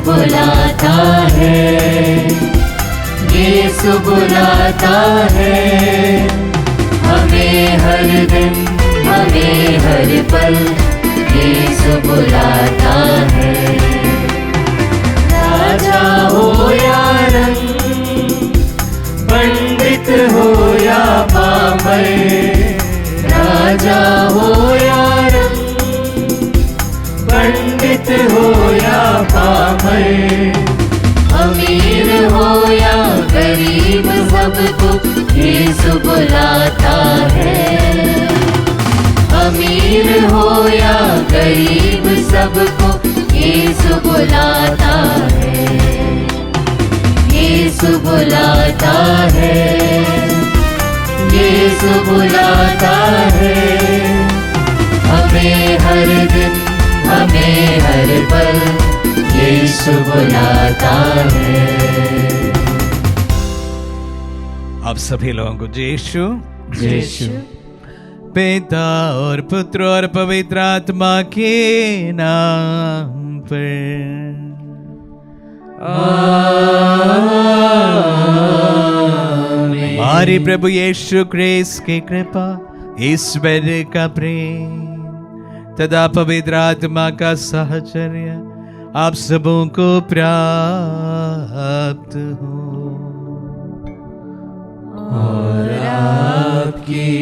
बुलाता है, यीशु बुलाता है, हमें हर दिन, हमें हर पल यीशु बुलाता है। राजा हो या रंग, पंडित हो या पामर, राजा हो या रंग, पंडित हो या पामर, अमीर हो या गरीब सबको यीशु बुलाता है। अमीर हो या गरीब सबको यीशु बुलाता है, यीशु बुलाता है, यीशु बुलाता है, हमें हर दिन, हमें हर पल यीशु बुलाता है। आप सभी लोगों को यीशु यीशु पिता और पुत्र और पवित्र आत्मा के नाम पर आमीन। हमारे प्रभु यीशु क्रिस्त की कृपा, ईश्वर का प्रेम तथा पवित्र आत्मा का साहचर्य आप सबों को प्राप्त हो। और आपकी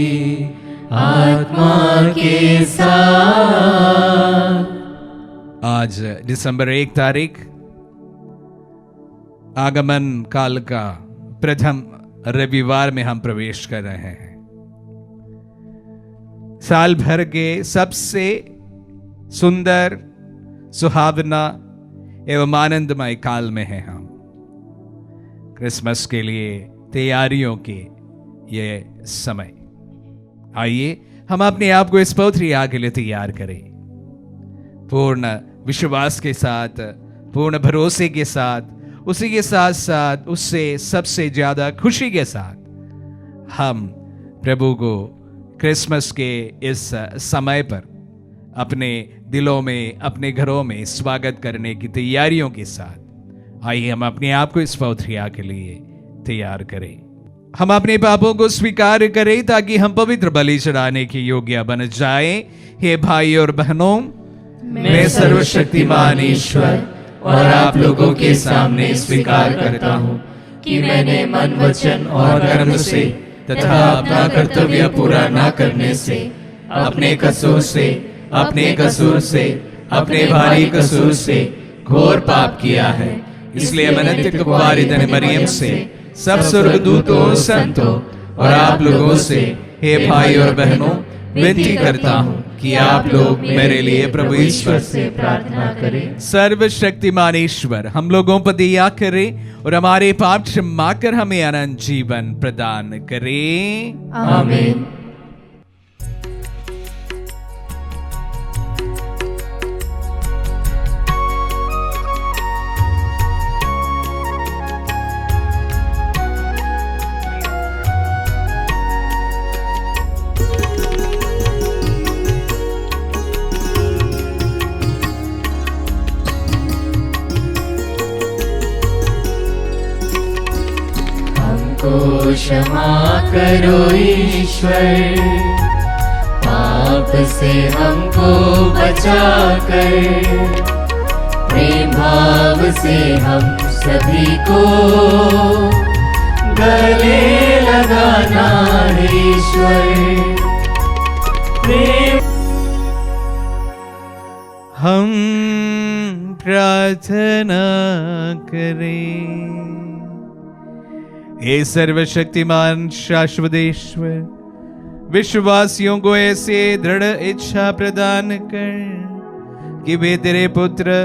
आत्मा के साथ। आज दिसंबर 1 तारीख आगमन काल का प्रथम रविवार में हम प्रवेश कर रहे हैं। साल भर के सबसे सुंदर, सुहावना एवं आनंदमय काल में हैं हम। क्रिसमस के लिए तैयारियों के ये समय। आइए हम अपने आप को इस पवित्र याग के लिए तैयार करें, पूर्ण विश्वास के साथ, पूर्ण भरोसे के साथ, उसी के साथ साथ उससे सबसे ज्यादा खुशी के साथ हम प्रभु को क्रिसमस के इस समय पर अपने दिलों में, अपने घरों में स्वागत करने की तैयारियों के साथ आइए हम अपने आप को इस पवित्र याग के लिए तैयार करें। हम अपने पापों को स्वीकार करें ताकि हम पवित्र बलि चढ़ाने के योग्य बन जाएं। हे भाई और बहनों, मैं सर्वशक्तिमान ईश्वर और आप लोगों के सामने स्वीकार करता हूँ कि मैंने मन, वचन और कर्म से तथा अपना कर्तव्य पूरा न करने से, अपने कसूर से, अपने भारी कसूर से घोर पाप किया है। इसलिए अनंत कुमारी धन्य मरियम से, सब स्वर्गदूतों, संतों और आप लोगों से, हे भाई और बहनों, विनती करता हूँ कि आप लोग मेरे लिए प्रभु ईश्वर से प्रार्थना करें। सर्वशक्तिमान ईश्वर हम लोगों पर दया करे और हमारे पाप क्षमा कर हमें अनंत जीवन प्रदान करे। आमीन। क्षमा करो ईश्वर, पाप से हमको बचा कर, प्रेम भाव से हम सभी को गले लगाना है ईश्वर। प्रेम हम प्रार्थना करें। हे सर्वशक्तिमान शाश्वत ईश्वर, विश्वासियों को ऐसे दृढ़ इच्छा प्रदान कर कि वे तेरे पुत्र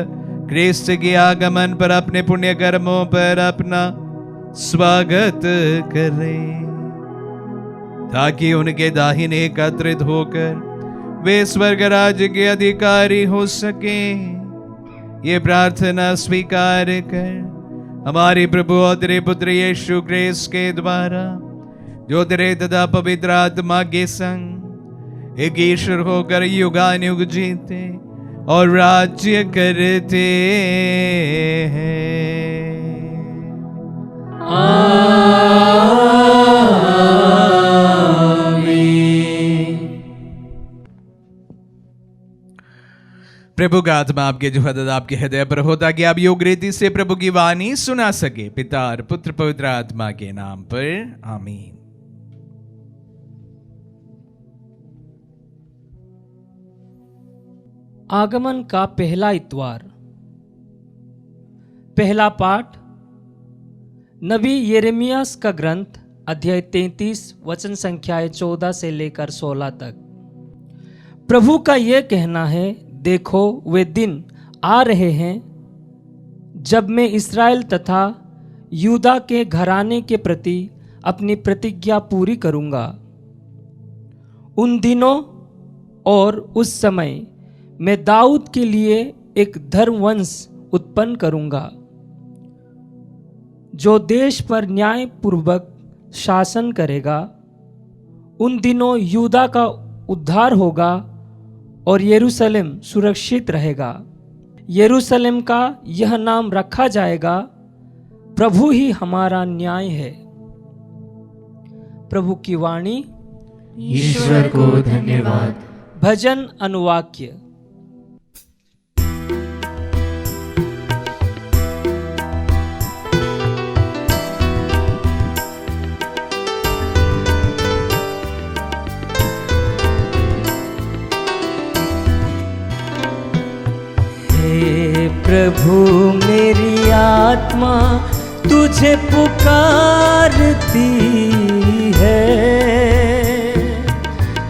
क्रिस्त के आगमन पर अपने पुण्य कर्मों पर अपना स्वागत करें, ताकि उनके दाहिने एकत्रित होकर वे स्वर्ग राज्य के अधिकारी हो सके। ये प्रार्थना स्वीकार कर हमारे प्रभु और तेरे पुत्र यीशु क्रिस्त के द्वारा, जो तेरे तथा पवित्र आत्मा के संग एक ईश्वर होकर युगानुयुग जीते और राज्य करते हैं। प्रभु का आत्मा आपके जो हदद आपके हृदय पर हो, ताकि आप योग रीति से प्रभु की वाणी सुना सके। पिता और पुत्र पवित्र आत्मा के नाम पर आमीन। आगमन का पहला इतवार। पहला पाठ नबी यिर्मयाह का ग्रंथ अध्याय 33 वचन संख्याएं 14 से लेकर 16 तक। प्रभु का यह कहना है, देखो वे दिन आ रहे हैं जब मैं इस्राएल तथा यूदा के घराने के प्रति अपनी प्रतिज्ञा पूरी करूंगा। उन दिनों और उस समय मैं दाऊद के लिए एक धर्मवंश उत्पन्न करूंगा, जो देश पर न्याय पूर्वक शासन करेगा। उन दिनों यूदा का उद्धार होगा और यरूशलेम सुरक्षित रहेगा। यरूशलेम का यह नाम रखा जाएगा, प्रभु ही हमारा न्याय है। प्रभु की वाणी। ईश्वर को धन्यवाद। भजन अनुवाक्य। प्रभु मेरी आत्मा तुझे पुकारती है।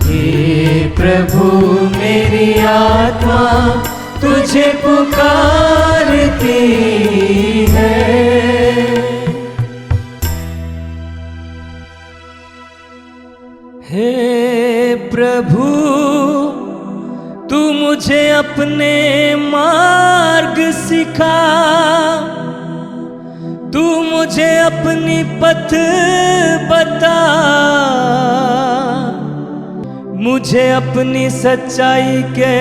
हे प्रभु मेरी आत्मा तुझे पुकारती है। हे प्रभु तू मुझे अपने मार्ग सिखा, तू मुझे अपनी पथ बता, मुझे अपनी सच्चाई के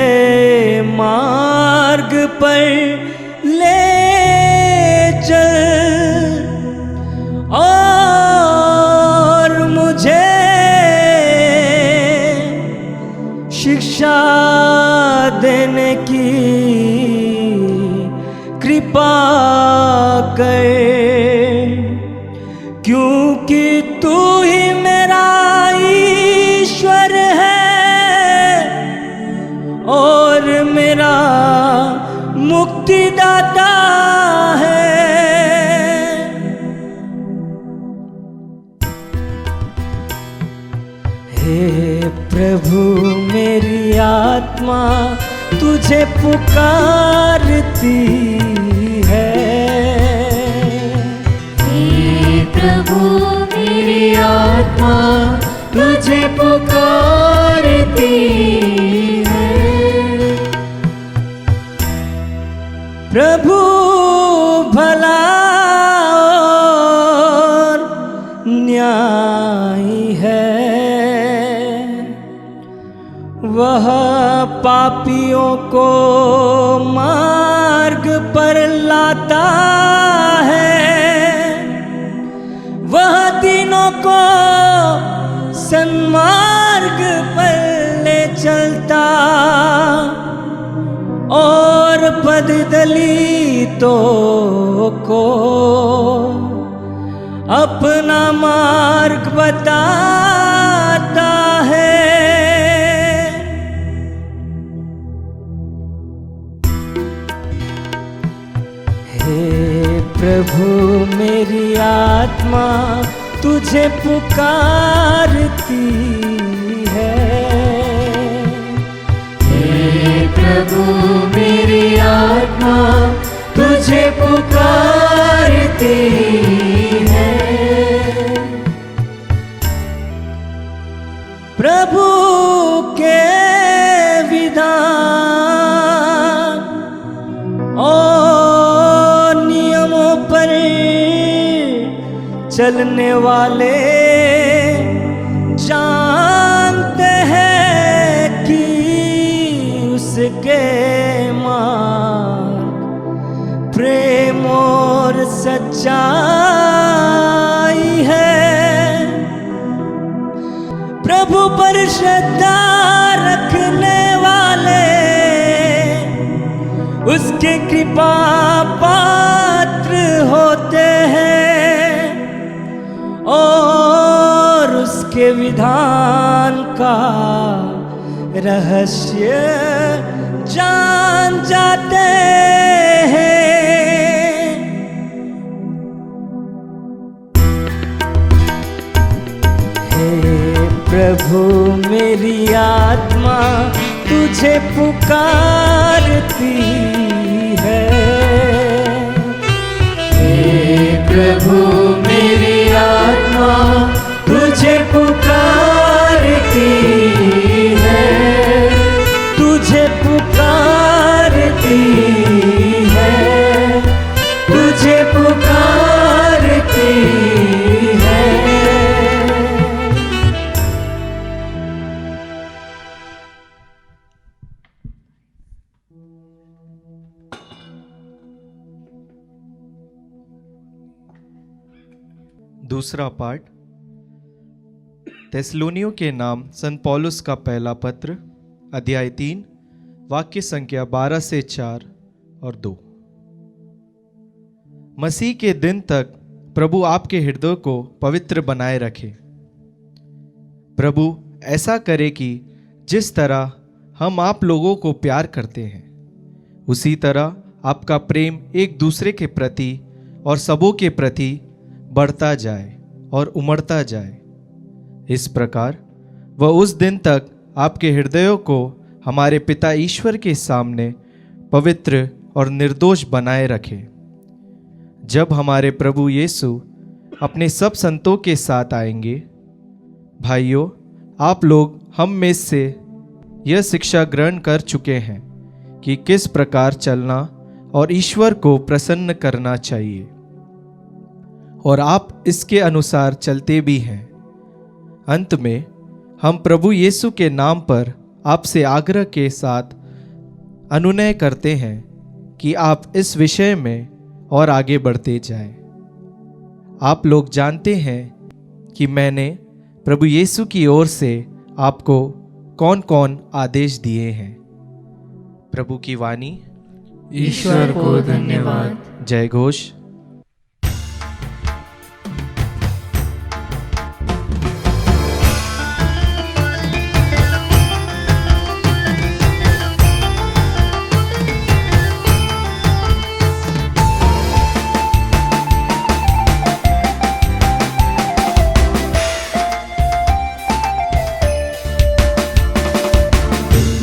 मार्ग पर ले चल और मुझे शिक्षा देने की कृपा कर, क्योंकि तू ही मेरा ईश्वर है और मेरा मुक्तिदाता है। हे प्रभु मेरी आत्मा तुझे पुकारती है। हे प्रभु मेरी आत्मा तुझे पुकारती है। प्रभु भला और न्यायी है, वह पापियों को मार्ग पर लाता है, वह दिनों को सन्मार्ग पर ले चलता और बददलितों को अपना मार्ग बताता है। हे प्रभु मेरी आत्मा तुझे पुकारती है। हे प्रभु मेरी आत्मा तुझे पुकारती है। प्रभु के विधान और नियमों पर चलने वाले जानते हैं कि उसके ऊंचाई है। प्रभु पर श्रद्धा रखने वाले उसके कृपा पात्र होते हैं और उसके विधान का रहस्य जान जाते हैं। हे प्रभु मेरी आत्मा तुझे पुकारती है। हे प्रभु मेरी आत्मा तुझे पुकारती है, तुझे पुकारती है, तुझे पुकारती है। दूसरा पाठ थिस्सलुनियों के नाम संत पौलुस का पहला पत्र अध्याय 3 वाक्य संख्या 12 से 4 और 2। मसीह के दिन तक प्रभु आपके हृदय को पवित्र बनाए रखे। प्रभु ऐसा करे कि जिस तरह हम आप लोगों को प्यार करते हैं उसी तरह आपका प्रेम एक दूसरे के प्रति और सबों के प्रति बढ़ता जाए और उमड़ता जाए। इस प्रकार वह उस दिन तक आपके हृदयों को हमारे पिता ईश्वर के सामने पवित्र और निर्दोष बनाए रखे। जब हमारे प्रभु यीशु अपने सब संतों के साथ आएंगे। भाइयों, आप लोग हम में से यह शिक्षा ग्रहण कर चुके हैं कि किस प्रकार चलना और ईश्वर को प्रसन्न करना चाहिए, और आप इसके अनुसार चलते भी हैं। अंत में हम प्रभु यीशु के नाम पर आपसे आग्रह के साथ अनुनय करते हैं कि आप इस विषय में और आगे बढ़ते जाएं। आप लोग जानते हैं कि मैंने प्रभु यीशु की ओर से आपको कौन कौन आदेश दिए हैं। प्रभु की वाणी। ईश्वर को धन्यवाद। जय घोष।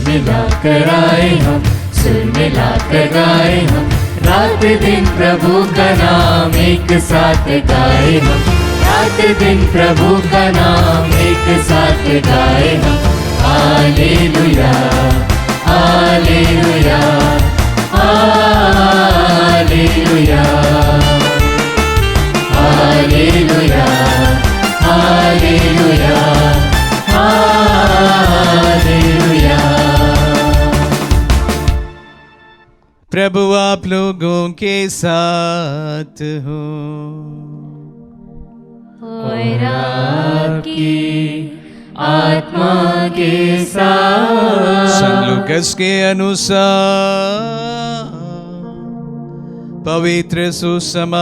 मिलाकर आए हम, सुर मिलाकर गाए हम, रात दिन प्रभु का नाम एक साथ गाए हम। रात दिन प्रभु का नाम एक साथ गाए हम। Hallelujah, hallelujah, hallelujah, hallelujah, hallelujah, hallelujah. प्रभु आप लोगों के साथ हो और आपकी आत्मा के साथ। संत लूकास के अनुसार पवित्र सुसमाचार।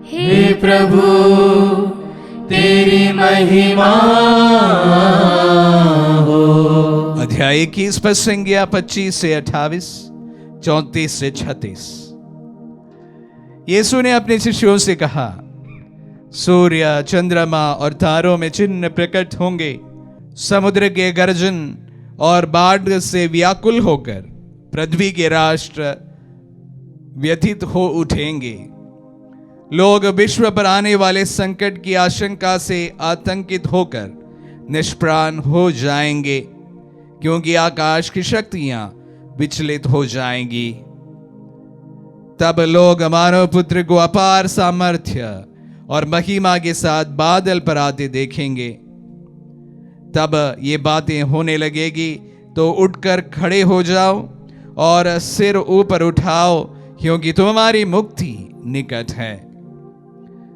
हे प्रभु तेरी महिमा हो। अध्याय 21 पद संज्ञा 25 से 28, 34 से 36। यीशु ने अपने शिष्यों से कहा, सूर्य, चंद्रमा और तारों में चिन्ह प्रकट होंगे। समुद्र के गर्जन और बाढ़ से व्याकुल होकर पृथ्वी के राष्ट्र व्यथित हो उठेंगे। लोग विश्व पर आने वाले संकट की आशंका से आतंकित होकर निष्प्राण हो जाएंगे, क्योंकि आकाश की शक्तियां विचलित हो जाएंगी। तब लोग मानव पुत्र को अपार सामर्थ्य और महिमा के साथ बादल पर आते देखेंगे। तब ये बातें होने लगेगी तो उठकर खड़े हो जाओ और सिर ऊपर उठाओ, क्योंकि तुम्हारी मुक्ति निकट है।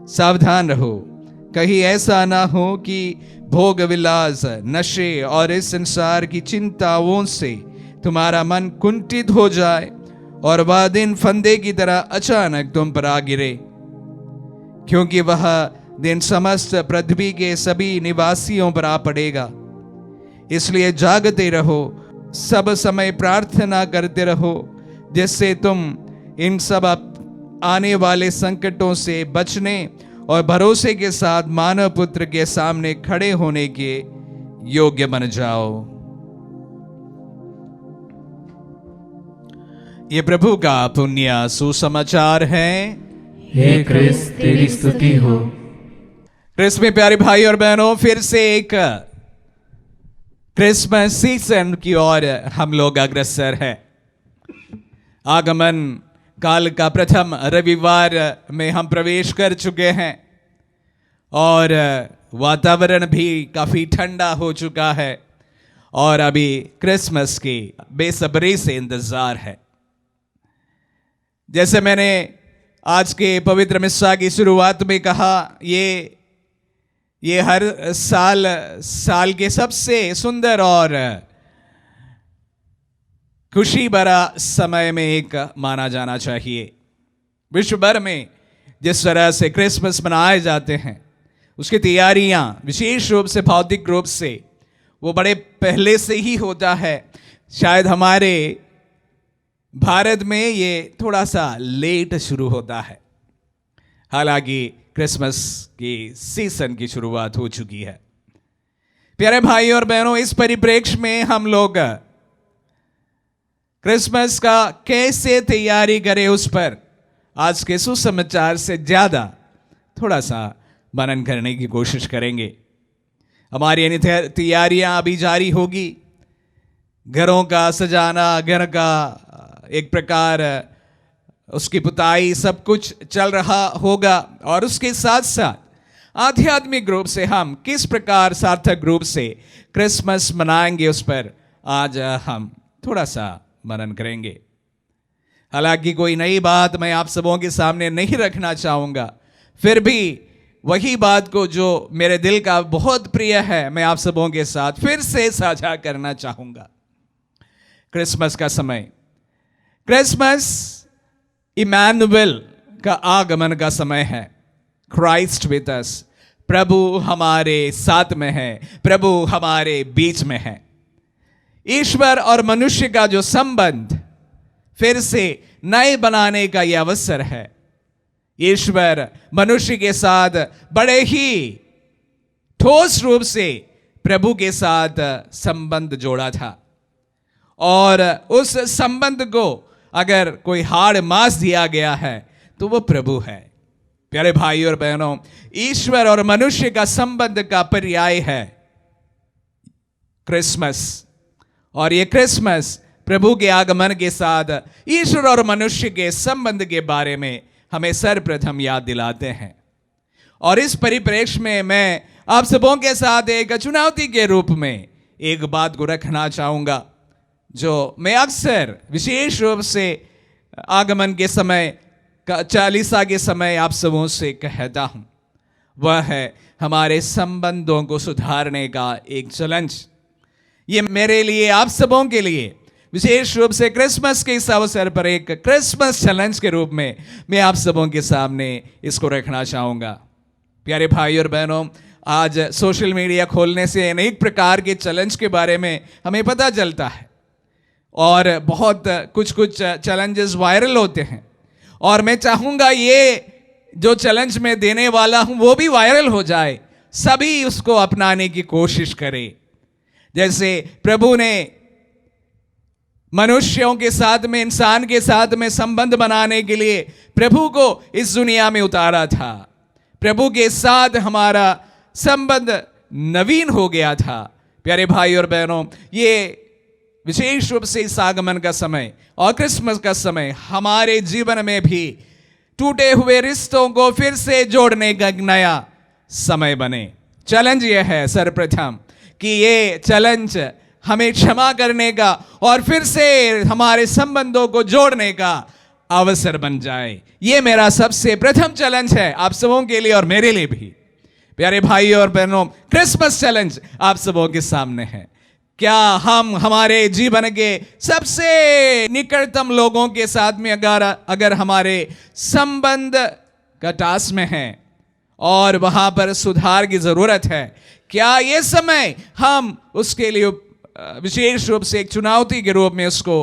सावधान रहो, कहीं ऐसा ना हो कि भोग विलास, नशे और इस संसार की चिंताओं से तुम्हारा मन कुंठित हो जाए और वह दिन फंदे की तरह अचानक तुम पर आ गिरे, क्योंकि वह दिन समस्त पृथ्वी के सभी निवासियों पर आ पड़ेगा। इसलिए जागते रहो, सब समय प्रार्थना करते रहो, जिससे तुम इन सब आने वाले संकटों से बचने और भरोसे के साथ मानव पुत्र के सामने खड़े होने के योग्य बन जाओ। ये प्रभु का पुण्य सुसमाचार है। हे क्रिस्त तेरी स्तुति हो। क्रिस्त में प्यारे भाई और बहनों, फिर से एक क्रिसमस सीजन की ओर हम लोग अग्रसर हैं। आगमन काल का प्रथम रविवार में हम प्रवेश कर चुके हैं और वातावरण भी काफी ठंडा हो चुका है और अभी क्रिसमस की बेसब्री से इंतजार है। जैसे मैंने आज के पवित्र मिस्सा की शुरुआत में कहा, ये हर साल के सबसे सुंदर और खुशी भरा समय में एक माना जाना चाहिए। विश्व भर में जिस तरह से क्रिसमस मनाए जाते हैं, उसकी तैयारियां विशेष रूप से भौतिक रूप से वो बड़े पहले से ही होता है। शायद हमारे भारत में ये थोड़ा सा लेट शुरू होता है, हालांकि क्रिसमस की सीजन की शुरुआत हो चुकी है। प्यारे भाई और बहनों, इस परिप्रेक्ष्य में हम लोग क्रिसमस का कैसे तैयारी करें, उस पर आज के सुसमाचार से ज्यादा थोड़ा सा मनन करने की कोशिश करेंगे। हमारी तैयारियां अभी जारी होगी। घरों का सजाना, घर का एक प्रकार उसकी पुताई, सब कुछ चल रहा होगा और उसके साथ साथ आध्यात्मिक रूप से हम किस प्रकार सार्थक रूप से क्रिसमस मनाएंगे, उस पर आज हम थोड़ा सा मनन करेंगे। हालांकि कोई नई बात मैं आप सबों के सामने नहीं रखना चाहूँगा, फिर भी वही बात को जो मेरे दिल का बहुत प्रिय है, मैं आप सबों के साथ फिर से साझा करना चाहूँगा। क्रिसमस का समय, क्रिसमस इमैनुअल का आगमन का समय है। क्राइस्ट विद अस, प्रभु हमारे साथ में है, प्रभु हमारे बीच में है। ईश्वर और मनुष्य का जो संबंध फिर से नए बनाने का यह अवसर है। ईश्वर मनुष्य के साथ बड़े ही ठोस रूप से प्रभु के साथ संबंध जोड़ा था और उस संबंध को अगर कोई हाड़ मास दिया गया है तो वो प्रभु है। प्यारे भाई और बहनों, ईश्वर और मनुष्य का संबंध का पर्याय है क्रिसमस, और ये क्रिसमस प्रभु के आगमन के साथ ईश्वर और मनुष्य के संबंध के बारे में हमें सर्वप्रथम याद दिलाते हैं। और इस परिप्रेक्ष्य में मैं आप सबों के साथ एक चुनौती के रूप में एक बात को रखना चाहूँगा, जो मैं अक्सर विशेष रूप से आगमन के समय, चालीसा के समय आप सबों से कहता हूं। वह है हमारे संबंधों को सुधारने का एक चैलेंज। ये मेरे लिए, आप सबों के लिए विशेष रूप से क्रिसमस के इस अवसर पर एक क्रिसमस चैलेंज के रूप में मैं आप सबों के सामने इसको रखना चाहूँगा। प्यारे भाई और बहनों, आज सोशल मीडिया खोलने से अनेक प्रकार के चैलेंज के बारे में हमें पता चलता है और बहुत कुछ चैलेंजेस वायरल होते हैं, और मैं चाहूँगा ये जो चैलेंज मैं देने वाला हूँ वो भी वायरल हो जाए, सभी उसको अपनाने की कोशिश करें। जैसे प्रभु ने मनुष्यों के साथ में, इंसान के साथ में संबंध बनाने के लिए प्रभु को इस दुनिया में उतारा था। प्रभु के साथ हमारा संबंध नवीन हो गया था। प्यारे भाई और बहनों, ये विशेष रूप से इस आगमन का समय और क्रिसमस का समय हमारे जीवन में भी टूटे हुए रिश्तों को फिर से जोड़ने का नया समय बने। चैलेंज यह है सर्वप्रथम कि ये चैलेंज हमें क्षमा करने का और फिर से हमारे संबंधों को जोड़ने का अवसर बन जाए। ये मेरा सबसे प्रथम चैलेंज है आप सबों के लिए और मेरे लिए भी। प्यारे भाई और बहनों, क्रिसमस चैलेंज आप सबों के सामने है। क्या हम हमारे जीवन के सबसे निकटतम लोगों के साथ में अगर हमारे संबंध कटास में हैं और वहां पर सुधार की जरूरत है, क्या ये समय हम उसके लिए विशेष रूप से एक चुनौती के रूप में उसको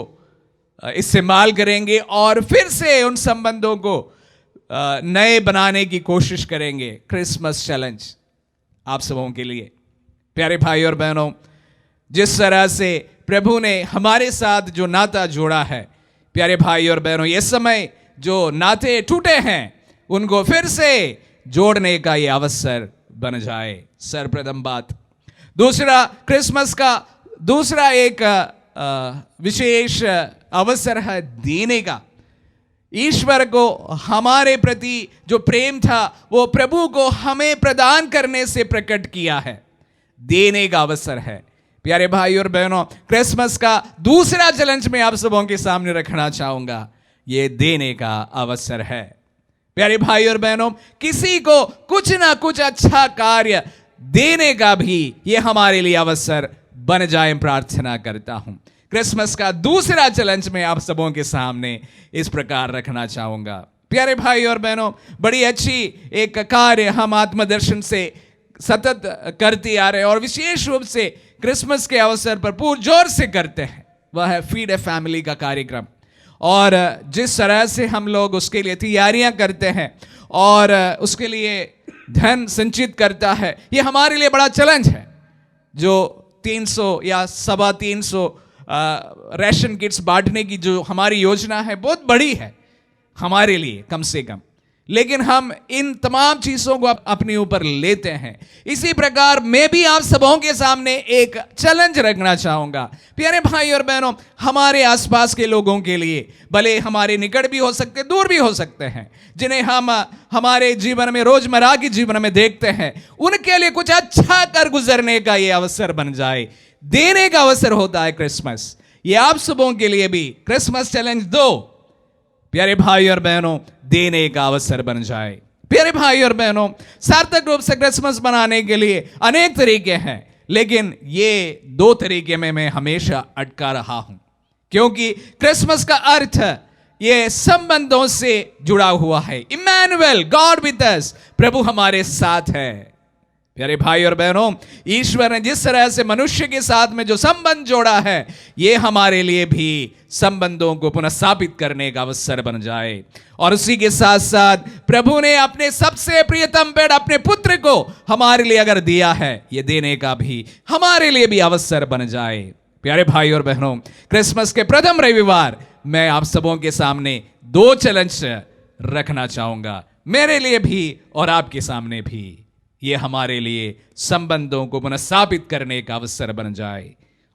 इस्तेमाल करेंगे और फिर से उन संबंधों को नए बनाने की कोशिश करेंगे। क्रिसमस चैलेंज आप सबों के लिए। प्यारे भाई और बहनों, जिस तरह से प्रभु ने हमारे साथ जो नाता जोड़ा है, प्यारे भाई और बहनों, ये समय जो नाते टूटे हैं उनको फिर से जोड़ने का ये अवसर बन जाए। सर्वप्रथम बात। दूसरा, क्रिसमस का दूसरा एक विशेष अवसर है देने का। ईश्वर को हमारे प्रति जो प्रेम था वो प्रभु को हमें प्रदान करने से प्रकट किया है। देने का अवसर है। प्यारे भाई और बहनों, क्रिसमस का दूसरा चैलेंज मैं आप सबों के सामने रखना चाहूंगा, ये देने का अवसर है। प्यारे भाई और बहनों, किसी को कुछ ना कुछ अच्छा कार्य देने का भी ये हमारे लिए अवसर बन जाए, प्रार्थना करता हूं। क्रिसमस का दूसरा चैलेंज मैं आप सबों के सामने इस प्रकार रखना चाहूंगा। प्यारे भाई और बहनों, बड़ी अच्छी एक कार्य हम आत्मदर्शन से सतत करते आ रहे हैं और विशेष रूप से क्रिसमस के अवसर पर पुरजोर से करते हैं, वह है फीड ए फैमिली का कार्यक्रम। और जिस तरह से हम लोग उसके लिए तैयारियां करते हैं और उसके लिए धन संचित करता है, ये हमारे लिए बड़ा चैलेंज है। जो 300 या 350 राशन किट्स बांटने की जो हमारी योजना है बहुत बड़ी है हमारे लिए कम से कम, लेकिन हम इन तमाम चीजों को अपने ऊपर लेते हैं। इसी प्रकार मैं भी आप सबों के सामने एक चैलेंज रखना चाहूंगा। प्यारे भाई और बहनों, हमारे आसपास के लोगों के लिए, भले हमारे निकट भी हो सकते, दूर भी हो सकते हैं, जिन्हें हम हमारे जीवन में, रोजमर्रा के जीवन में देखते हैं, उनके लिए कुछ अच्छा कर गुजरने का ये अवसर बन जाए। देने का अवसर होता है क्रिसमस। ये आप सबों के लिए भी क्रिसमस चैलेंज 2, प्यारे भाई और बहनों, देने का अवसर बन जाए। प्यारे भाई और बहनों, सार्थक रूप से क्रिसमस मनाने के लिए अनेक तरीके हैं, लेकिन ये 2 तरीके में मैं हमेशा अटका रहा हूं, क्योंकि क्रिसमस का अर्थ ये संबंधों से जुड़ा हुआ है। इमैनुअल, गॉड विद अस, प्रभु हमारे साथ है। प्यारे भाई और बहनों, ईश्वर ने जिस तरह से मनुष्य के साथ में जो संबंध जोड़ा है, ये हमारे लिए भी संबंधों को पुनः स्थापित करने का अवसर बन जाए। और उसी के साथ साथ प्रभु ने अपने सबसे प्रियतम बेटा, अपने पुत्र को हमारे लिए अगर दिया है, ये देने का भी हमारे लिए भी अवसर बन जाए। प्यारे भाई और बहनों, क्रिसमस के प्रथम रविवार मैं आप सबों के सामने 2 चैलेंज रखना चाहूंगा, मेरे लिए भी और आपके सामने भी। ये हमारे लिए संबंधों को पुनः स्थापित करने का अवसर बन जाए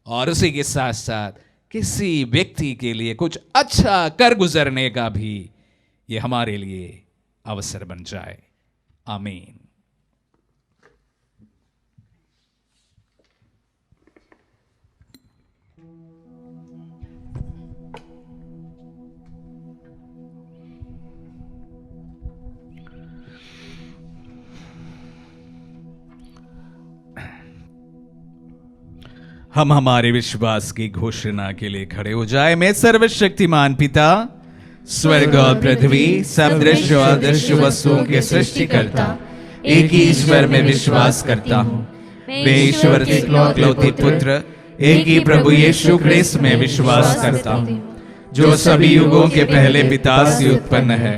और उसी के साथ साथ किसी व्यक्ति के लिए कुछ अच्छा कर गुजरने का भी ये हमारे लिए अवसर बन जाए। आमीन। हम हमारे विश्वास की घोषणा के लिए खड़े हो जाए। मैं सर्वशक्तिमान पिता, स्वर्ग और पृथ्वी, सब दृश्य और अदृश्य वस्तुओं के सृष्टिकर्ता, एक ही ईश्वर में विश्वास करता हूँ। मैं ईश्वर के इकलौते पुत्र, एक ही प्रभु यीशु ख्रिस्त में विश्वास करता हूँ, जो सभी युगों के पहले पिता से उत्पन्न है।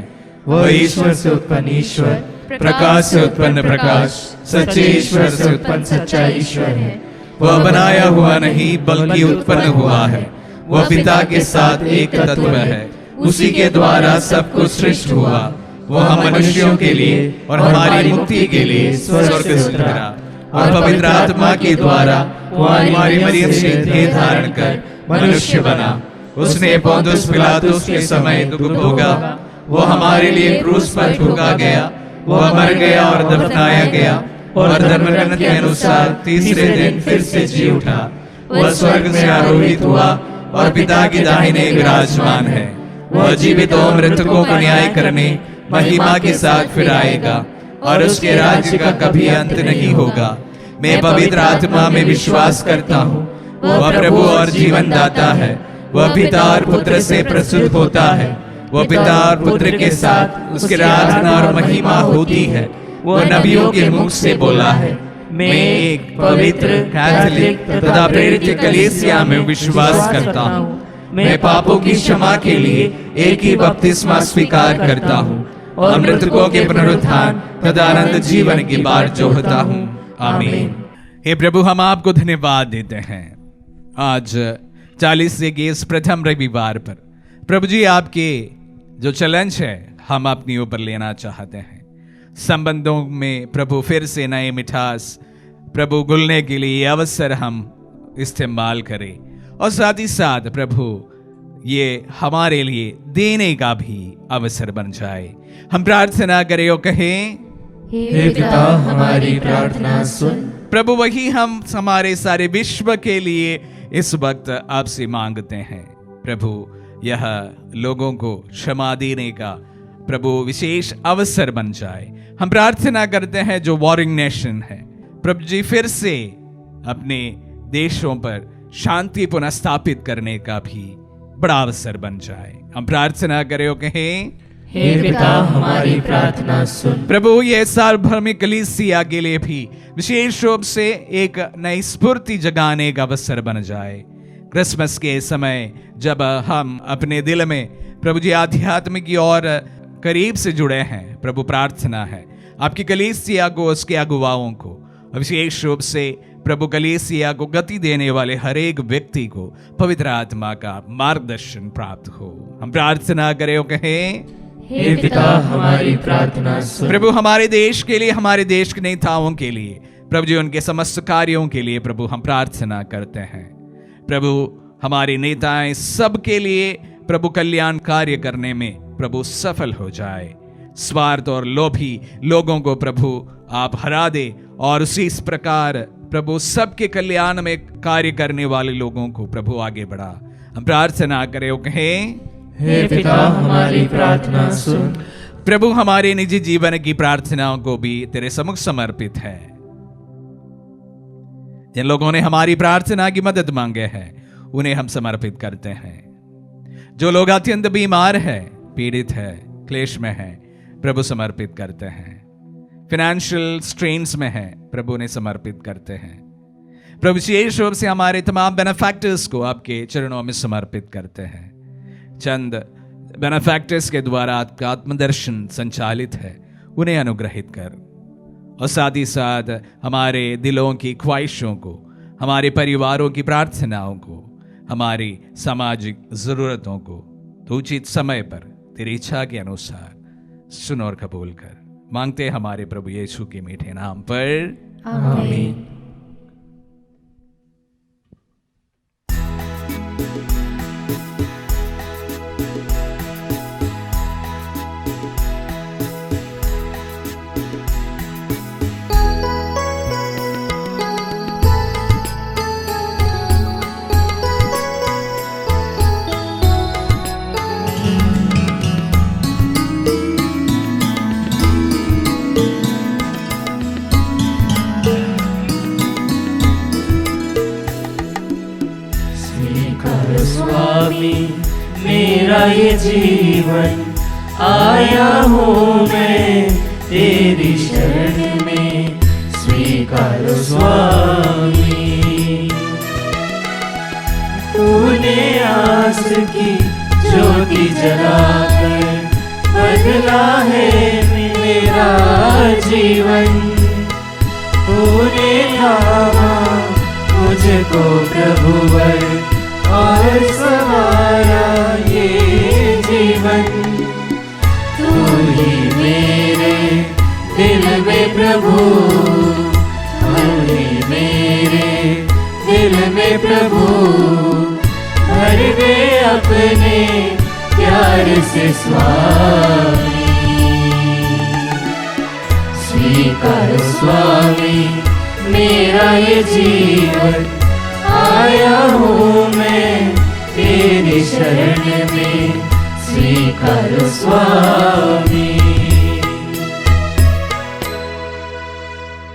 वह ईश्वर से उत्पन्न ईश्वर, प्रकाश से उत्पन्न प्रकाश, सच्चे ईश्वर से उत्पन्न सच्चा ईश्वर है। वह बनाया हुआ नहीं बल्कि उत्पन्न हुआ है। वह पिता के साथ एक तत्व है, उसी के द्वारा सब कुछ सृष्टि हुआ। वह मनुष्यों के लिए और हमारी मुक्ति के लिए स्वर्ग से उतरा और पवित्र आत्मा के द्वारा हमारी मरियम से देह धारण कर मनुष्य बना। उसने पोंतुस पिलातुस के समय दुख भोगा, वो हमारे लिए क्रूस पर ठोका गया, वह मर गया और दफनाया गया और धर्मग्रंथ के अनुसार तीसरे दिन फिर से जी उठा। वह स्वर्ग में आरोहित हुआ और पिता की दाहिने विराजमान है। वह जीवितों मृतकों को न्याय करने महिमा के साथ फिर आएगा, और उसके राज्य का कभी अंत नहीं होगा। मैं पवित्र आत्मा में विश्वास करता हूँ, वह प्रभु और जीवन दाता है। वह पिता और पुत्र से प्रस्तुत होता है। वह पिता और पुत्र के साथ उसकी आराधना और महिमा होती है। वह नबियों के मुख से बोला है। मैं एक पवित्र कैथोलिक तथा प्रेरित कलीसिया में विश्वास करता हूँ। मैं पापों की क्षमा के लिए एक ही बपतिस्मा स्वीकार करता हूँ, और मृतकों के पुनरुत्थान तथा अनंत जीवन की बाट जोहता हूँ। आमीन। हे प्रभु, हम आपको धन्यवाद देते हैं आज 40 के इस प्रथम रविवार पर। प्रभु जी, आपके जो चैलेंज है हम अपने ऊपर लेना चाहते हैं। संबंधों में प्रभु फिर से नए मिठास प्रभु घुलने के लिए अवसर हम इस्तेमाल करें, और साथ ही साथ प्रभु ये हमारे लिए देने का भी अवसर बन जाए। हम प्रार्थना करें और कहें, हे पिता, हमारी प्रार्थना सुन। प्रभु, वही हम हमारे सारे विश्व के लिए इस वक्त आपसे मांगते हैं। प्रभु, यह लोगों को क्षमा देने का प्रभु विशेष अवसर बन जाए। हम प्रार्थना करते हैं जो वॉरिंग नेशन है, प्रभु जी फिर से अपने देशों पर शांति पुनः स्थापित करने का भी बड़ा अवसर बन जाए। हम प्रार्थना करें और कहें, हे पिता, हमारी प्रार्थना सुन। प्रभु, ये साल भर में कलीसिया के लिए भी विशेष रूप से एक नई स्फूर्ति जगाने का अवसर बन जाए। क्रिसमस के समय जब हम अपने दिल में प्रभु जी आध्यात्म की और करीब से जुड़े हैं, प्रभु प्रार्थना है आपकी कलीसिया को, उसके अगुवाओं को, विशेष रूप से प्रभु कलीसिया को गति देने वाले हर एक व्यक्ति को पवित्र आत्मा का मार्गदर्शन प्राप्त हो। हम प्रार्थना करें और कहें, हे पिता, हमारी प्रार्थना सुन। प्रभु, हमारे देश के लिए, हमारे देश के नेताओं के लिए, प्रभु जी उनके समस्त कार्यों के लिए प्रभु हम प्रार्थना करते हैं। प्रभु, हमारे नेताएं सब के लिए प्रभु कल्याण कार्य करने में प्रभु सफल हो जाए। स्वार्थ और लोभी लोगों को प्रभु आप हरा दे, और उसी इस प्रकार प्रभु सबके कल्याण में कार्य करने वाले लोगों को प्रभु आगे बढ़ा। हम प्रार्थना करें और कहें, हे पिता, हमारी प्रार्थना सुन। प्रभु, हमारे निजी जीवन की प्रार्थनाओं को भी तेरे सम्मुख समर्पित है। जिन लोगों ने हमारी प्रार्थना की मदद मांगे है उन्हें हम समर्पित करते हैं। जो लोग अत्यंत बीमार है, पीड़ित है, क्लेश में है, प्रभु समर्पित करते हैं। फाइनेंशियल स्ट्रेन्स में है, प्रभु ने समर्पित करते हैं। प्रभु विशेष रूप से हमारे तमाम बेनिफैक्टर्स को आपके चरणों में समर्पित करते हैं। चंद बेनिफैक्टर्स के द्वारा आपका आत्मदर्शन संचालित है, उन्हें अनुग्रहित कर, और साथ ही साथ हमारे दिलों की ख्वाहिशों को, हमारे परिवारों की प्रार्थनाओं को, हमारी सामाजिक जरूरतों को तो उचित समय पर तेरी इच्छा के अनुसार सुन और कबूल कर। मांगते हमारे प्रभु यीशु के मीठे नाम पर, आमीन। मेरा ये जीवन आया हूँ मैं तेरी शरण में, स्वीकार स्वामी। तूने आस की ज्योति जलाकर बदला है मेरा जीवन। तूने थामा मुझको प्रभुवर और सवारा ये जीवन। तू ही मेरे दिल में प्रभु, तू ही मेरे दिल में प्रभु, भर दे अपने प्यार से स्वामी। स्वीकार स्वामी मेरा ये जीवन, आया हूँ मैं तेरी शरण में, स्वीकारो स्वामी।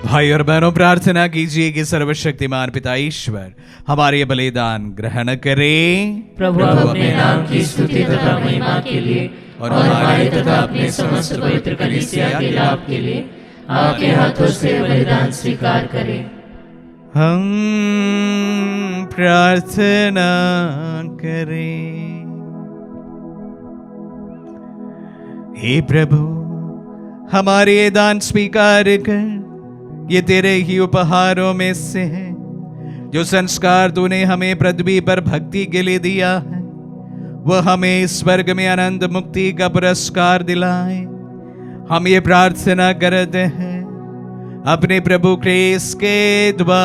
भाई और बहनों, प्रार्थना कीजिए कि सर्वशक्तिमान पिता ईश्वर हमारे ये बलिदान ग्रहण करे, प्रभु अपने नाम की स्तुति तथा महिमा के लिए और हमारे तथा अपने समस्त पवित्र कलीसिया के लाभ के लिए आपके हाथों से बलिदान स्वीकार करें। हम प्रार्थना करें। हे प्रभु, हमारे ये दान स्वीकार कर। ये तेरे ही उपहारों में से है जो संस्कार तूने हमें पृथ्वी पर भक्ति के लिए दिया है, वह हमें स्वर्ग में अनंत मुक्ति का पुरस्कार दिलाए। हम ये प्रार्थना करते हैं अपने प्रभु क्रिस्त के द्वारा।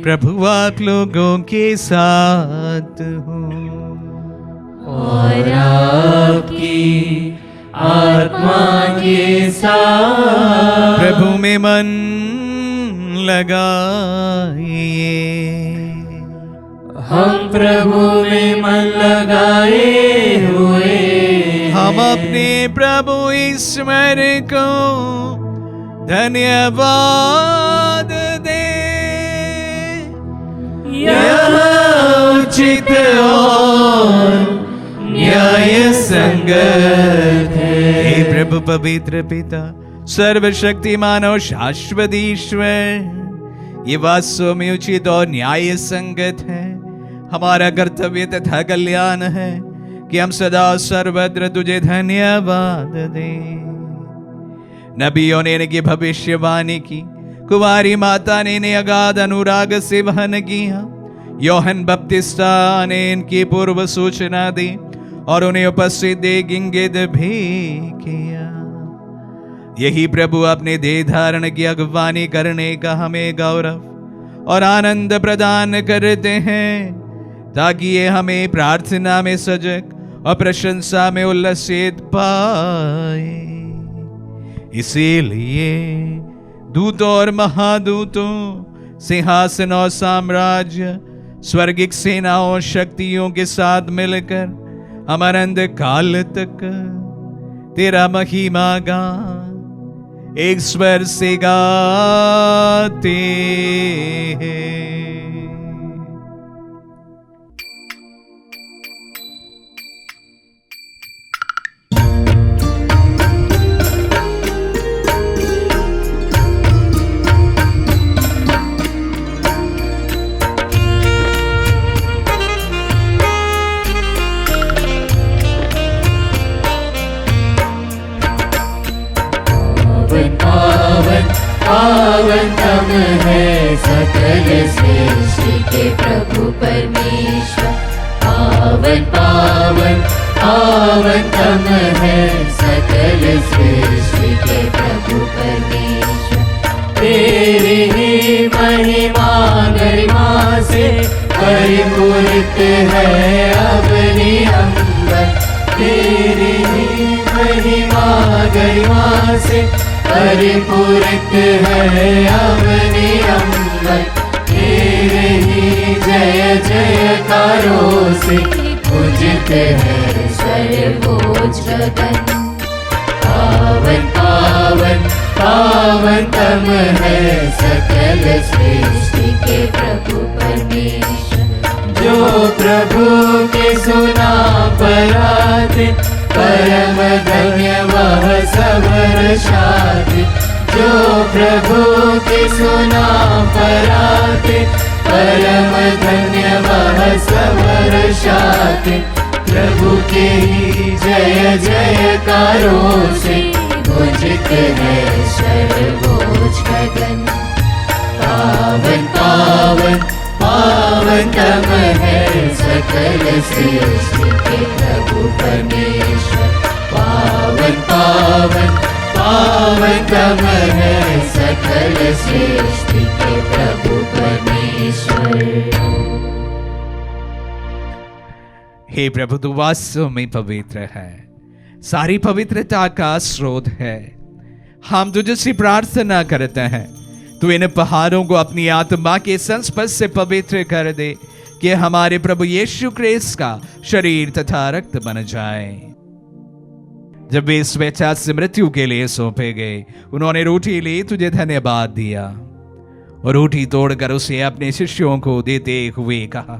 प्रभु आप लोगों के साथ हो और आपकी आत्मा के साथ। प्रभु में मन लगाइए। हम प्रभु में मन लगाए हुए हम अपने प्रभु ईश्वर को धन्यवाद दे। यह उचित और न्याय संगत है। हे प्रभु पवित्र पिता, सर्वशक्तिमान और शाश्वत ईश्वर, ये वास्तव में उचित और न्याय संगत है। हमारा कर्तव्य तथा कल्याण है कि हम सदा सर्वत्र तुझे धन्यवाद दें। नबियों ने इनकी भविष्यवाणी की, कुंवारी माता ने इन्हें अगाध अनुराग से वहन किया। योहन बपतिस्ता ने इनकी पूर्व सूचना दी और उन्हें उपस्थित देख इंगित भी किया। यही प्रभु अपने देह धारण की अगवानी करने का हमें गौरव और आनंद प्रदान करते हैं, ताकि ये हमें प्रार्थना में सजग और प्रशंसा में उल्लसित पाए। इसीलिए दूतों और महादूतों, सिंहासन और साम्राज्य, स्वर्गिक सेनाओं शक्तियों के साथ मिलकर हम अनंत काल तक तेरा महिमा गान एक स्वर से गाते हैं। पावन तम है सकल सृष्टि के प्रभु परमेश्वर। पावन पावन पावन तम है सकल सृष्टि के प्रभु परमेश्वर। तेरी ही महिमा गरिमा से परिपूरित है अवनी अंबर। तेरी ही महिमा गरिमा से परिपूरित है अवनी अंबर। तेरे ही जय जयकारों से पूजित है सर्वोच्च गगन। पावन पावन पावन तम है सकल सृष्टि के प्रभु परमेश्वर। जो प्रभु के सुना पराधीन, परम धन्य वह सबर शादी। जो प्रभु की सुना पराधीन, परम धन्य वह सबर शादी। प्रभु के ही जय जयकारों से पूजित है सर्वोच्च गगन। पावन पावन पावन तम है सकल सृष्टि के प्रभु परमेश्वर। पावन पावन पावन तम है सकल सृष्टि के प्रभु परमेश्वर। हे प्रभु, तू वास्तव में पवित्र है, सारी पवित्रता का स्रोत है। हम तुझसे प्रार्थना करते हैं तू इन पहाड़ों को अपनी आत्मा के संस्पर्श से पवित्र कर दे कि हमारे प्रभु यीशु क्रिस्त का शरीर तथा रक्त बन जाए। जब वे स्वेच्छा से मृत्यु के लिए सौंपे गए, उन्होंने रोटी ली, तुझे धन्यवाद दिया और रोटी तोड़कर उसे अपने शिष्यों को देते हुए कहा,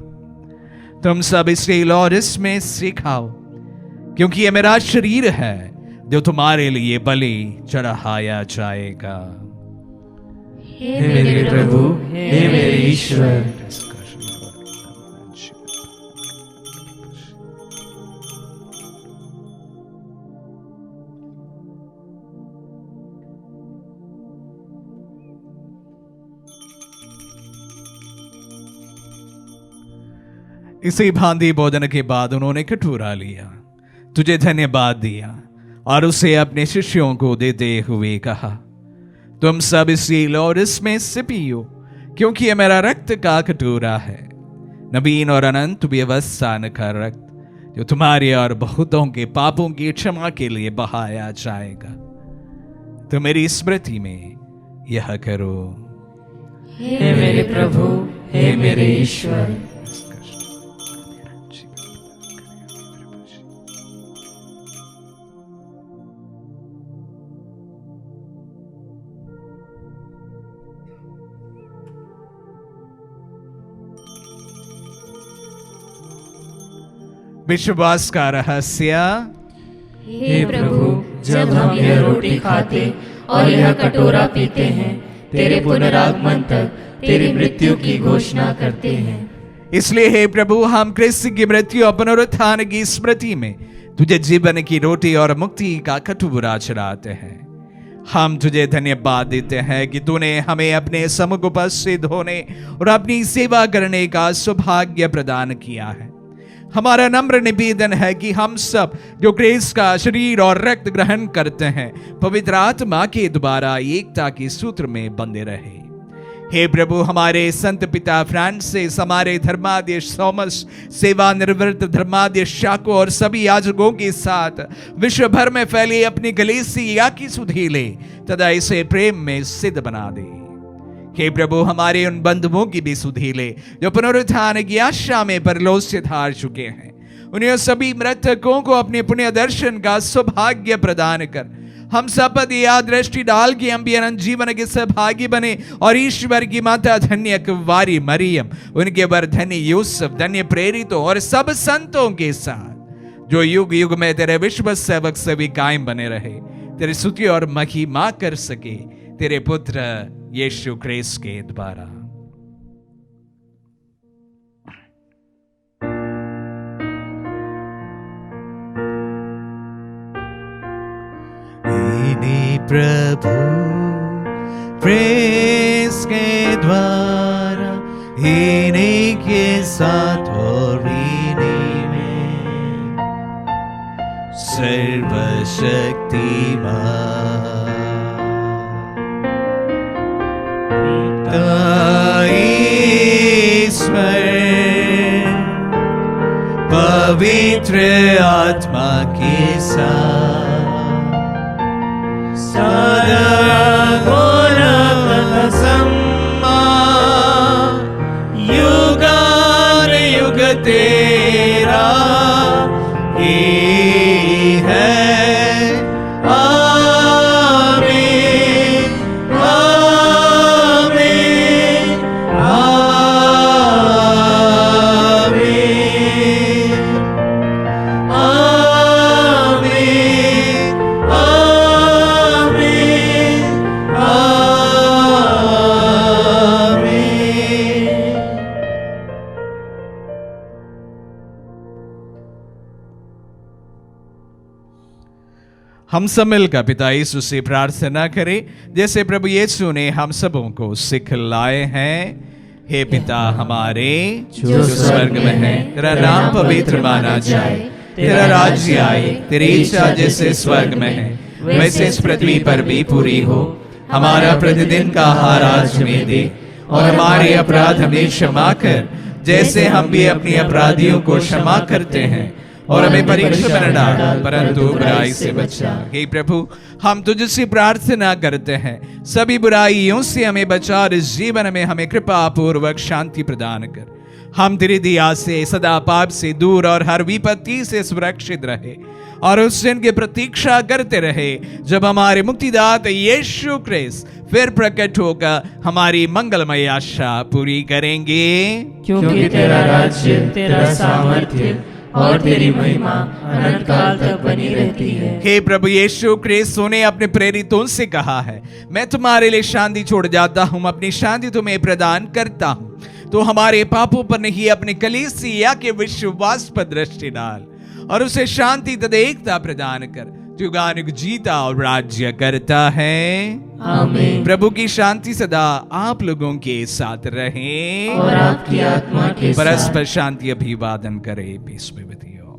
तुम सब इससे लो और इसमें से खाओ, क्योंकि यह मेरा शरीर है जो तुम्हारे लिए बलि चढ़ाया जाएगा। हे मेरे प्रभु, हे मेरे ईश्वर, इसी भांति भोजन के बाद उन्होंने कटोरा लिया, तुझे धन्यवाद दिया और उसे अपने शिष्यों को देते हुए कहा, तुम सब इसे लो और इसमें से पियो, क्योंकि यह मेरा रक्त का कटोरा है, नवीन और अनंत व्यवस्था का रक्त, जो तुम्हारे और बहुतों के पापों की क्षमा के लिए बहाया जाएगा। तो मेरी स्मृति में यह करो। हे मेरे प्रभु, हे मेरे ईश्वर। विश्वास का रहस्य। हे प्रभु, जब हम यह रोटी खाते और यह कटोरा पीते हैं, तेरे पुनरागमन तक तेरी मृत्यु की घोषणा करते हैं। इसलिए हे प्रभु, हम क्रिस्त की मृत्यु और पुनरुत्थान की स्मृति में तुझे जीवन की रोटी और मुक्ति का कटोरा चढ़ाते हैं। हम तुझे धन्यवाद देते हैं कि तूने हमें अपने सम्मुख उपस्थित होने और अपनी सेवा करने का सौभाग्य प्रदान किया है। हमारा नम्र निवेदन है कि हम सब जो क्रिस्त का शरीर और रक्त ग्रहण करते हैं, पवित्र आत्मा के द्वारा एकता के सूत्र में बंधे रहे। हे प्रभु, हमारे संत पिता फ्रांसिस, हमारे धर्माध्यक्ष थॉमस, सेवानिवृत्त धर्माध्यक्ष शाको और सभी याजकों के साथ विश्व भर में फैली अपनी कलीसिया की सुधि ले तथा इसे प्रेम में सिद्ध बना दे। हे प्रभु, हमारे उन बंधुओं की भी सुधि ले जो पुनरुत्थान की आशा में परलोक से धार चुके हैं। उन्हें सभी मृतकों को अपने पुण्य दर्शन का सौभाग्य प्रदान कर हम सब पर यह दृष्टि डाल कि हम भी अनंत जीवन के सहभागी बने और ईश्वर की माता धन्य कुंवारी मरियम, उनके वर धन्य यूसुफ, धन्य प्रेरितों और सब संतों के साथ जो युग युग में तेरे विश्व सेवक सभी कायम बने रहे, तेरी स्तुति और महिमा कर सके तेरे पुत्र यीशु क्रिस्त के द्वारा। इन्हीं प्रभु क्रिस्त के द्वारा, इन्हीं के साथ और इन्हीं में सर्वशक्तिमान ईश्वर पवित्र आत्मा के साथ सदा गुण सम्मान युगान युग तेरा ही है। हम सब मिलकर पिता यीशु से प्रार्थना करें जैसे प्रभु यीशु ने हम सबों को सिखलाए हैं। हे पिता हमारे जो स्वर्ग में है, तेरा नाम पवित्र माना जाए, तेरा राज्य आए, तेरी इच्छा जैसे स्वर्ग में है वैसे इस पृथ्वी पर भी पूरी हो। हमारा प्रतिदिन का आहार आज हमें दे और हमारे अपराध हमें क्षमा कर जैसे हम भी अपने अपराधियों को क्षमा करते हैं, और हमें परीक्षा में न डाल, परंतु बुराई से बचा। हे प्रभु, हम तुझसे प्रार्थना करते हैं, सभी बुराइयों से हमें बचा और इस जीवन में हमें कृपा पूर्वक शांति प्रदान कर। हम तेरी दया से सदा पाप से दूर और हर विपत्ति से सुरक्षित रहे और उस दिन की प्रतीक्षा करते रहे जब हमारे मुक्तिदाता यीशु क्रिस्त फिर प्रकट होकर हमारी मंगलमय आशा पूरी करेंगे। क्योंकि तेरा राज्य, तेरा सामर्थ्य और तेरी महिमा अनंत काल तक बनी रहती है। हे प्रभु यीशु क्रिस्त ने अपने प्रेरितों से कहा है, मैं तुम्हारे लिए शांति छोड़ जाता हूँ, अपनी शांति तुम्हें प्रदान करता हूँ। तो हमारे पापों पर नहीं, अपने कलीसिया के विश्वास पर दृष्टि डाल और उसे शांति तथा एकता प्रदान कर। युगानुग जीता और राज्य करता है। आमीन। प्रभु की शांति सदा आप लोगों के साथ रहे और आपकी आत्मा के साथ। परस्पर शांति अभिवादन करे। पीस में बतियो।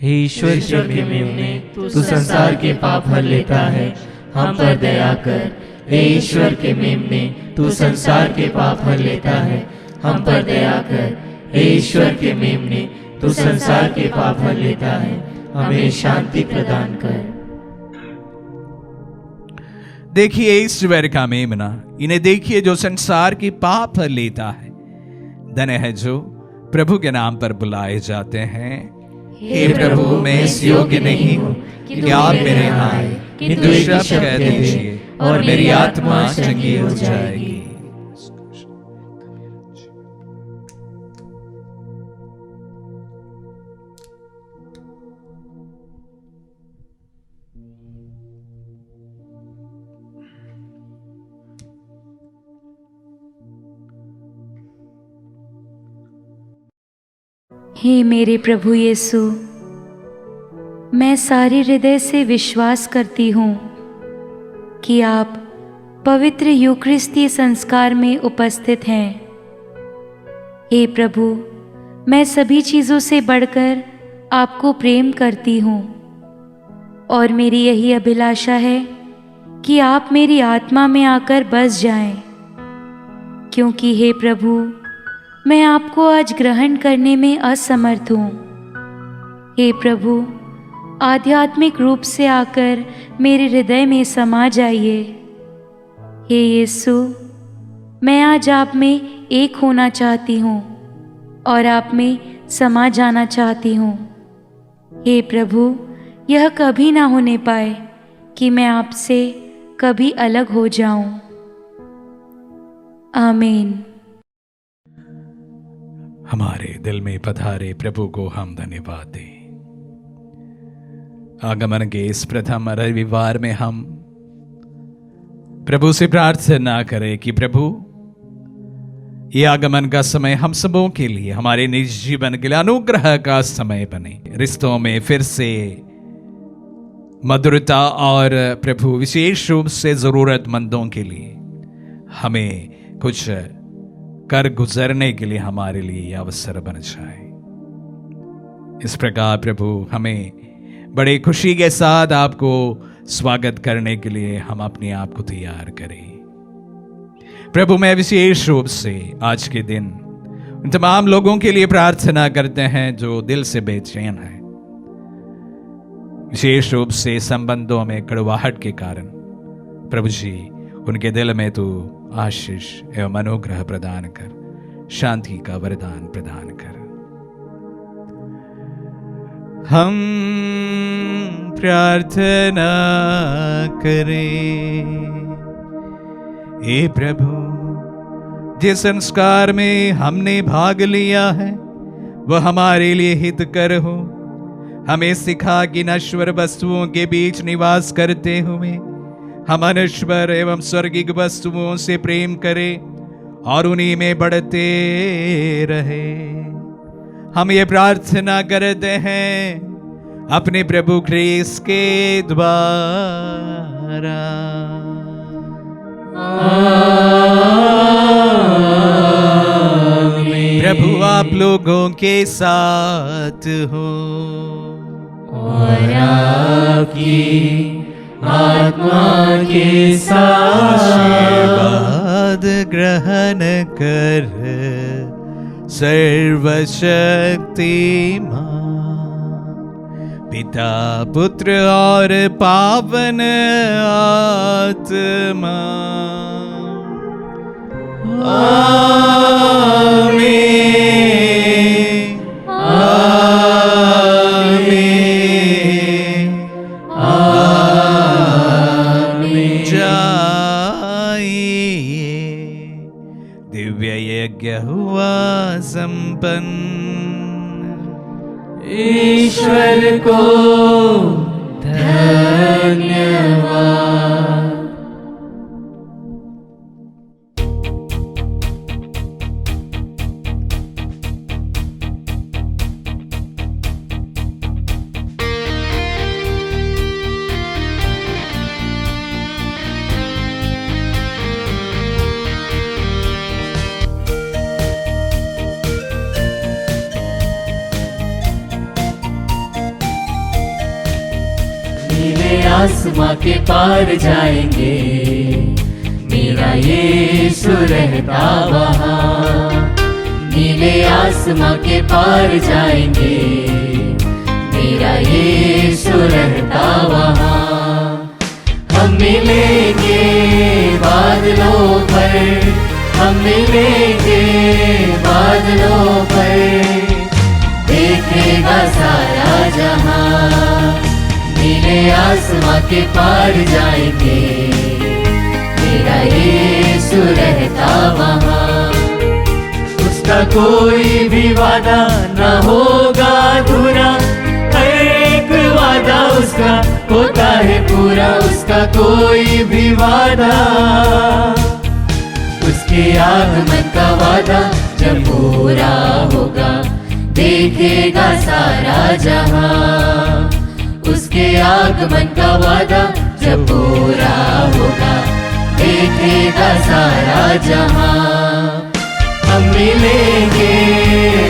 हे ईश्वर के मेमने, तू संसार के पाप हर लेता है, हम पर दया कर। हे ईश्वर के मेमने, तू संसार के पाप हर लेता है, हम पर दया कर। हे ईश्वर के मेमने, तू संसार के पाप हर लेता है, हमें शांति प्रदान कर। देखिए ईश्वर का मेमना, इन्हें देखिए जो संसार के पाप हर लेता है। धन्य है जो प्रभु के नाम पर बुलाए जाते हैं। हे प्रभु, मैं इस योग्य नहीं हूँ कि आप मेरे यहाँ आए, किंतु एक शब्द कह दीजिए और मेरी आत्मा चंगी हो जाएगी। हे मेरे प्रभु यीशु, मैं सारे हृदय से विश्वास करती हूँ कि आप पवित्र यूकरिस्तीय संस्कार में उपस्थित हैं। हे प्रभु, मैं सभी चीज़ों से बढ़कर आपको प्रेम करती हूँ और मेरी यही अभिलाषा है कि आप मेरी आत्मा में आकर बस जाएं, क्योंकि हे प्रभु, मैं आपको आज ग्रहण करने में असमर्थ हूँ। हे प्रभु, आध्यात्मिक रूप से आकर मेरे हृदय में समा जाइए। हे यीशु, मैं आज आप में एक होना चाहती हूँ और आप में समा जाना चाहती हूँ। हे प्रभु, यह कभी ना होने पाए कि मैं आपसे कभी अलग हो जाऊं। आमीन। हमारे दिल में पधारे प्रभु को हम धन्यवाद दें। आगमन के इस प्रथम रविवार में हम प्रभु से प्रार्थना करें कि प्रभु, ये आगमन का समय हम सबों के लिए, हमारे निज जीवन के लिए अनुग्रह का समय बने। रिश्तों में फिर से मधुरता और प्रभु विशेष रूप से जरूरतमंदों के लिए हमें कुछ कर गुजरने के लिए हमारे लिए अवसर बन जाए। इस प्रकार प्रभु, हमें बड़े खुशी के साथ आपको स्वागत करने के लिए हम अपने आप को तैयार करें। प्रभु, मैं विशेष रूप से आज के दिन उन तमाम लोगों के लिए प्रार्थना करते हैं जो दिल से बेचैन हैं, विशेष रूप से संबंधों में कड़वाहट के कारण। प्रभु जी, उनके दिल में तू आशीष एवं अनुग्रह प्रदान कर, शांति का वरदान प्रदान कर। हम प्रार्थना करें। हे प्रभु, जिस संस्कार में हमने भाग लिया है वह हमारे लिए हितकर हो। हमें सिखा कि नश्वर वस्तुओं के बीच निवास करते हुए हम अनश्वर एवं स्वर्गिक वस्तुओं से प्रेम करें और उन्हीं में बढ़ते रहे। हम ये प्रार्थना करते हैं अपने प्रभु ख्रीस्त के द्वारा। प्रभु आप लोगों के साथ हो और आपकी आत्मा के साथ। आशीर्वाद ग्रहण कर सर्वशक्तिमान पिता पुत्र और पावन आत्मा। आमीन आमीन आमीन। जाइए, दिव्य यज्ञ हुआ संपन्न। ईश्वर को धन्यवाद। आसमां के पार जाएंगे, मेरा यीशु रहता वहाँ। नीले आसमां के पार जाएंगे, मेरा यीशु रहता वहाँ। हम मिलेंगे बादलों पर, हम मिलेंगे बादलों पर, देखेगा सारा जहां। नीले आसमां के पार जाएंगे, मेरा यीशु रहता वहाँ। उसका कोई भी वादा न होगा अधूरा, हर एक वादा उसका होता है पूरा। उसका कोई भी वादा, उसके आगमन का वादा जब पूरा होगा, देखेगा सारा जहां। उसके आगमन का वादा जब पूरा होगा, देखेगा सारा जहां। हम मिलेंगे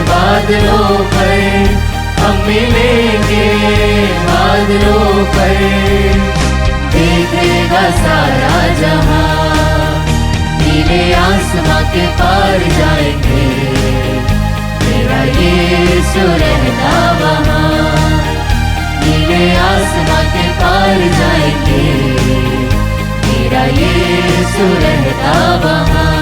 बादलों पर, हम मिलेंगे बादलों पर, देखेगा सारा जहां। नीले आसमां के पार जाएंगे, मेरा यीशु रहता वहाँ। नीले आसमां के पार जाएंगे, मेरा यीशु रहता वहाँ।